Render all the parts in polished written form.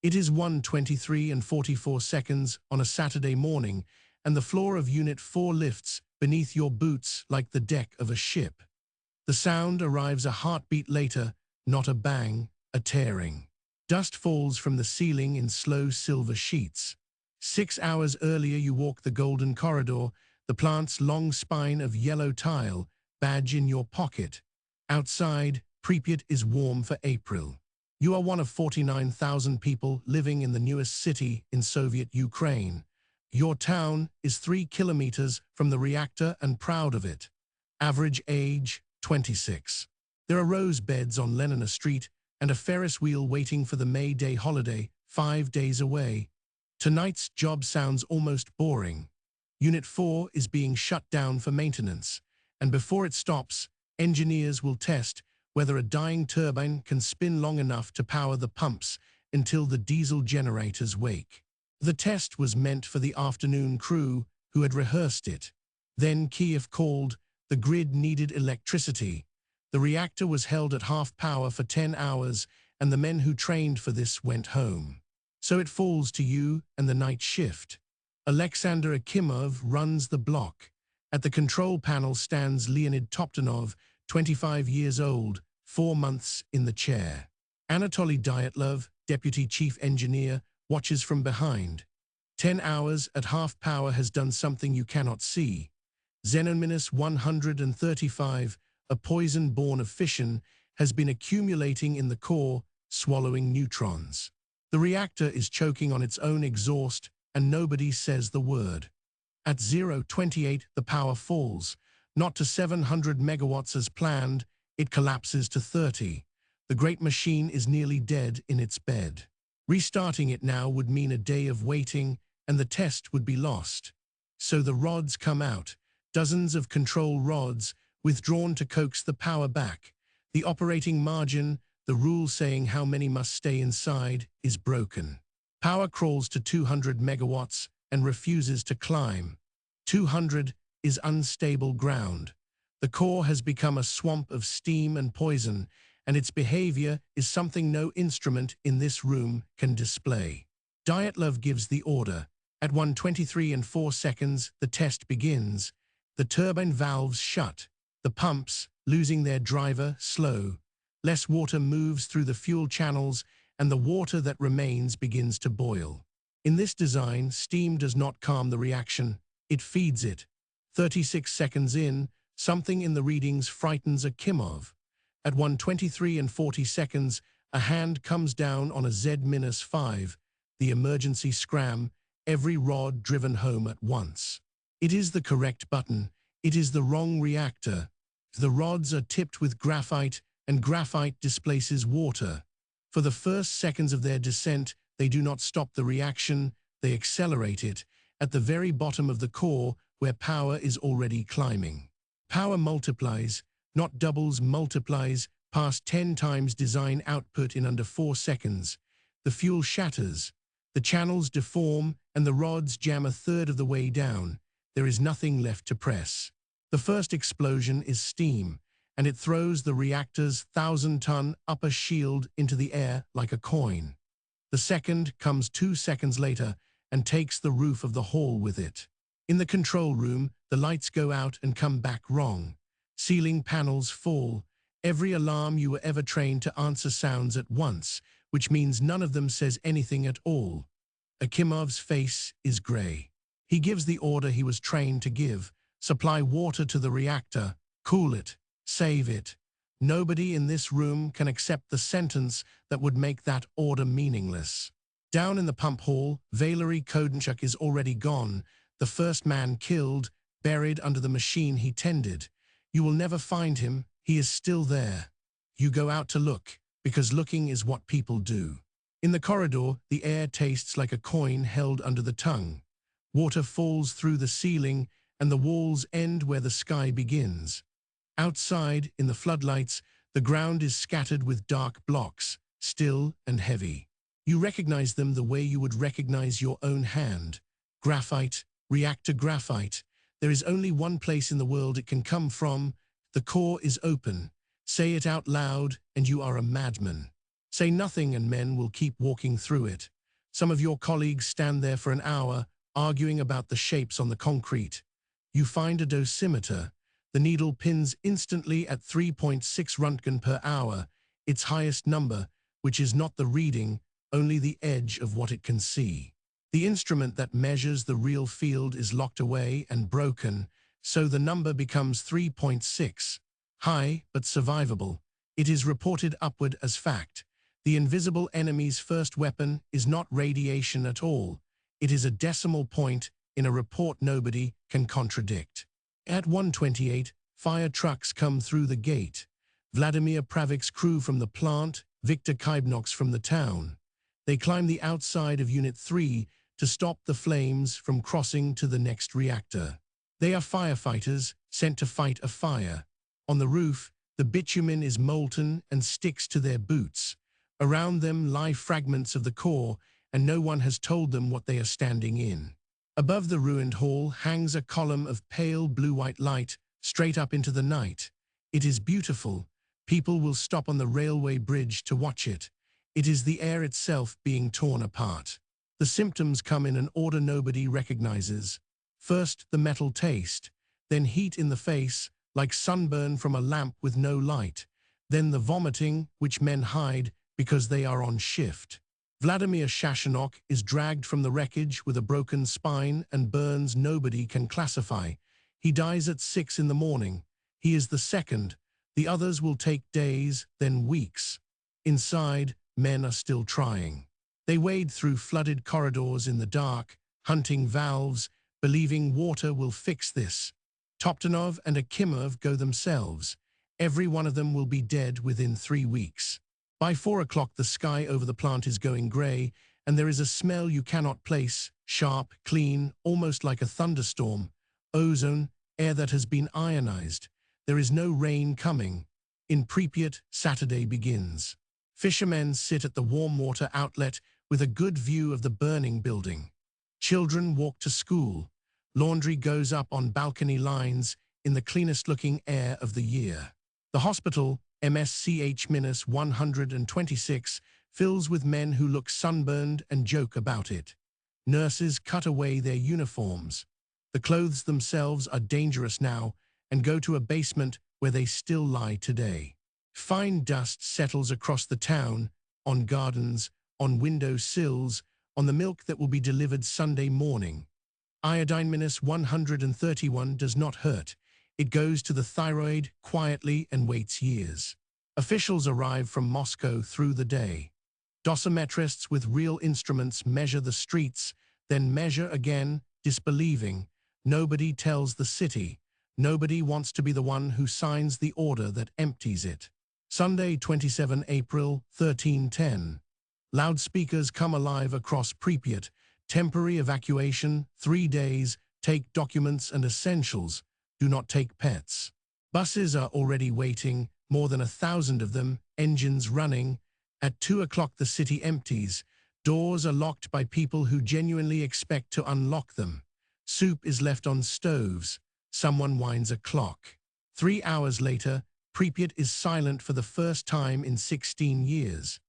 It is 1:23 and 44 seconds on a Saturday morning, and the floor of Unit 4 lifts beneath your boots like the deck of a ship. The sound arrives a heartbeat later, not a bang, a tearing. Dust falls from the ceiling in slow silver sheets. 6 hours earlier you walk the golden corridor, the plant's long spine of yellow tile, badge in your pocket. Outside, Pripyat is warm for April. You are one of 49,000 people living in the newest city in Soviet Ukraine. Your town is 3 kilometers from the reactor and proud of it. Average age, 26. There are rose beds on Lenin Street and a Ferris wheel waiting for the May Day holiday, 5 days away. Tonight's job sounds almost boring. Unit 4 is being shut down for maintenance, and before it stops, engineers will test whether a dying turbine can spin long enough to power the pumps until the diesel generators wake. The test was meant for the afternoon crew who had rehearsed it. Then Kiev called. The grid needed electricity. The reactor was held at half power for 10 hours, and the men who trained for this went home. So it falls to you and the night shift. Alexander Akimov runs the block. At the control panel stands Leonid Toptonov, 25 years old, 4 months in the chair. Anatoly Dyatlov, deputy chief engineer, watches from behind. 10 hours at half power has done something you cannot see. Xenon 135, a poison born of fission, has been accumulating in the core, swallowing neutrons. The reactor is choking on its own exhaust, and nobody says the word. At 0:28, the power falls, not to 700 megawatts as planned, it collapses to 30. The great machine is nearly dead in its bed. Restarting it now would mean a day of waiting, and the test would be lost. So the rods come out, dozens of control rods, withdrawn to coax the power back. The operating margin, the rule saying how many must stay inside, is broken. Power crawls to 200 megawatts and refuses to climb. 200 is unstable ground. The core has become a swamp of steam and poison, and its behavior is something no instrument in this room can display. Dyatlov gives the order. At 1:23 and 4 seconds, the test begins. The turbine valves shut. The pumps, losing their driver, slow. Less water moves through the fuel channels, and the water that remains begins to boil. In this design, steam does not calm the reaction, it feeds it. 36 seconds in, something in the readings frightens Akimov. At 1:23 and 40 seconds, a hand comes down on a Z-5, the emergency scram, every rod driven home at once. It is the correct button, it is the wrong reactor. The rods are tipped with graphite, and graphite displaces water. For the first seconds of their descent, they do not stop the reaction, they accelerate it, at the very bottom of the core where power is already climbing. Power multiplies, not doubles, multiplies, past 10 times design output in under 4 seconds. The fuel shatters, the channels deform, and the rods jam a third of the way down. There is nothing left to press. The first explosion is steam, and it throws the reactor's 1,000-ton upper shield into the air like a coin. The second comes 2 seconds later and takes the roof of the hall with it. In the control room, the lights go out and come back wrong. Ceiling panels fall. Every alarm you were ever trained to answer sounds at once, which means none of them says anything at all. Akimov's face is gray. He gives the order he was trained to give. Supply water to the reactor. Cool it. Save it. Nobody in this room can accept the sentence that would make that order meaningless. Down in the pump hall, Valery Kodenchuk is already gone, the first man killed, buried under the machine he tended. You will never find him, he is still there. You go out to look, because looking is what people do. In the corridor, the air tastes like a coin held under the tongue. Water falls through the ceiling, and the walls end where the sky begins. Outside, in the floodlights, the ground is scattered with dark blocks, still and heavy. You recognize them the way you would recognize your own hand. Graphite, reactor graphite. There is only one place in the world it can come from. The core is open. Say it out loud, and you are a madman. Say nothing, and men will keep walking through it. Some of your colleagues stand there for an hour, arguing about the shapes on the concrete. You find a dosimeter. The needle pins instantly at 3.6 roentgen per hour, its highest number, which is not the reading, only the edge of what it can see. The instrument that measures the real field is locked away and broken, so the number becomes 3.6. High, but survivable. It is reported upward as fact. The invisible enemy's first weapon is not radiation at all. It is a decimal point in a report nobody can contradict. At 1:28, fire trucks come through the gate. Vladimir Pravik's crew from the plant, Viktor Kybnok's from the town. They climb the outside of Unit 3 to stop the flames from crossing to the next reactor. They are firefighters sent to fight a fire. On the roof, the bitumen is molten and sticks to their boots. Around them lie fragments of the core, and no one has told them what they are standing in. Above the ruined hall hangs a column of pale blue-white light straight up into the night. It is beautiful. People will stop on the railway bridge to watch it. It is the air itself being torn apart. The symptoms come in an order nobody recognizes. First, the metal taste, then heat in the face, like sunburn from a lamp with no light, then the vomiting, which men hide because they are on shift. Vladimir Shashanok is dragged from the wreckage with a broken spine and burns nobody can classify. He dies at 6 in the morning. He is the second. The others will take days, then weeks. Inside, men are still trying. They wade through flooded corridors in the dark, hunting valves, believing water will fix this. Toptanov and Akimov go themselves. Every one of them will be dead within 3 weeks. By 4 o'clock, the sky over the plant is going grey, and there is a smell you cannot place, sharp, clean, almost like a thunderstorm. Ozone, air that has been ionized. There is no rain coming. In Pripyat, Saturday begins. Fishermen sit at the warm water outlet with a good view of the burning building. Children walk to school. Laundry goes up on balcony lines in the cleanest-looking air of the year. The hospital, MSCH-126, fills with men who look sunburned and joke about it. Nurses cut away their uniforms. The clothes themselves are dangerous now and go to a basement where they still lie today. Fine dust settles across the town, on gardens, on window sills, on the milk that will be delivered Sunday morning. Iodine-131 does not hurt. It goes to the thyroid quietly and waits years. Officials arrive from Moscow through the day. Dosimetrists with real instruments measure the streets, then measure again, disbelieving. Nobody tells the city. Nobody wants to be the one who signs the order that empties it. Sunday, 27 April, 1310. Loudspeakers come alive across Pripyat. Temporary evacuation, 3 days. Take documents and essentials. Do not take pets. Buses are already waiting, more than 1,000 of them, engines running. At 2 o'clock the city empties. Doors are locked by people who genuinely expect to unlock them. Soup is left on stoves. Someone winds a clock. 3 hours later, Pripyat is silent for the first time in 16 years.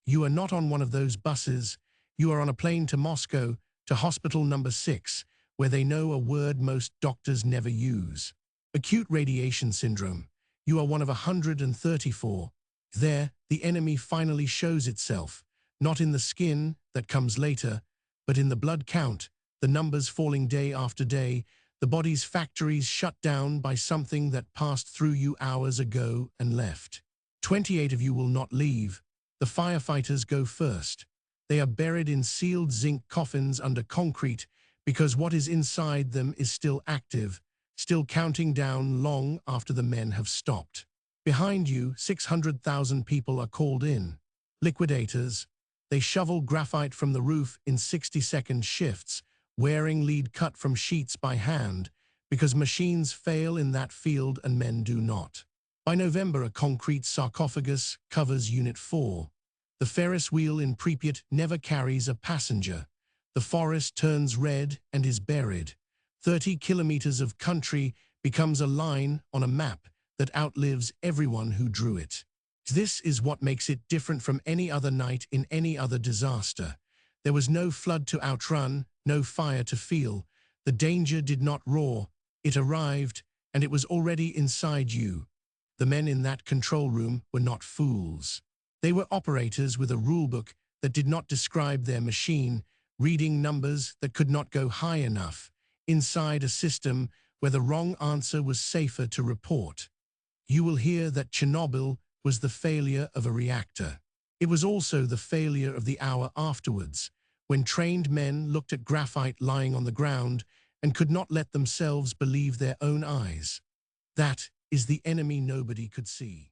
You are not on one of those buses. You are on a plane to Moscow, to Hospital Number 6, where they know a word most doctors never use. Acute radiation syndrome. You are one of 134. There, the enemy finally shows itself, not in the skin, that comes later, but in the blood count, the numbers falling day after day, the body's factories shut down by something that passed through you hours ago and left. 28 of you will not leave. The firefighters go first. They are buried in sealed zinc coffins under concrete because what is inside them is still active, still counting down long after the men have stopped. Behind you, 600,000 people are called in. Liquidators. They shovel graphite from the roof in 60-second shifts, wearing lead cut from sheets by hand, because machines fail in that field and men do not. By November, a concrete sarcophagus covers Unit 4. The Ferris wheel in Pripyat never carries a passenger. The forest turns red and is buried. 30 kilometers of country becomes a line on a map that outlives everyone who drew it. This is what makes it different from any other night in any other disaster. There was no flood to outrun, no fire to feel. The danger did not roar. It arrived, and it was already inside you. The men in that control room were not fools. They were operators with a rulebook that did not describe their machine, reading numbers that could not go high enough, inside a system where the wrong answer was safer to report. You will hear that Chernobyl was the failure of a reactor. It was also the failure of the hour afterwards, when trained men looked at graphite lying on the ground and could not let themselves believe their own eyes. That is the enemy nobody could see.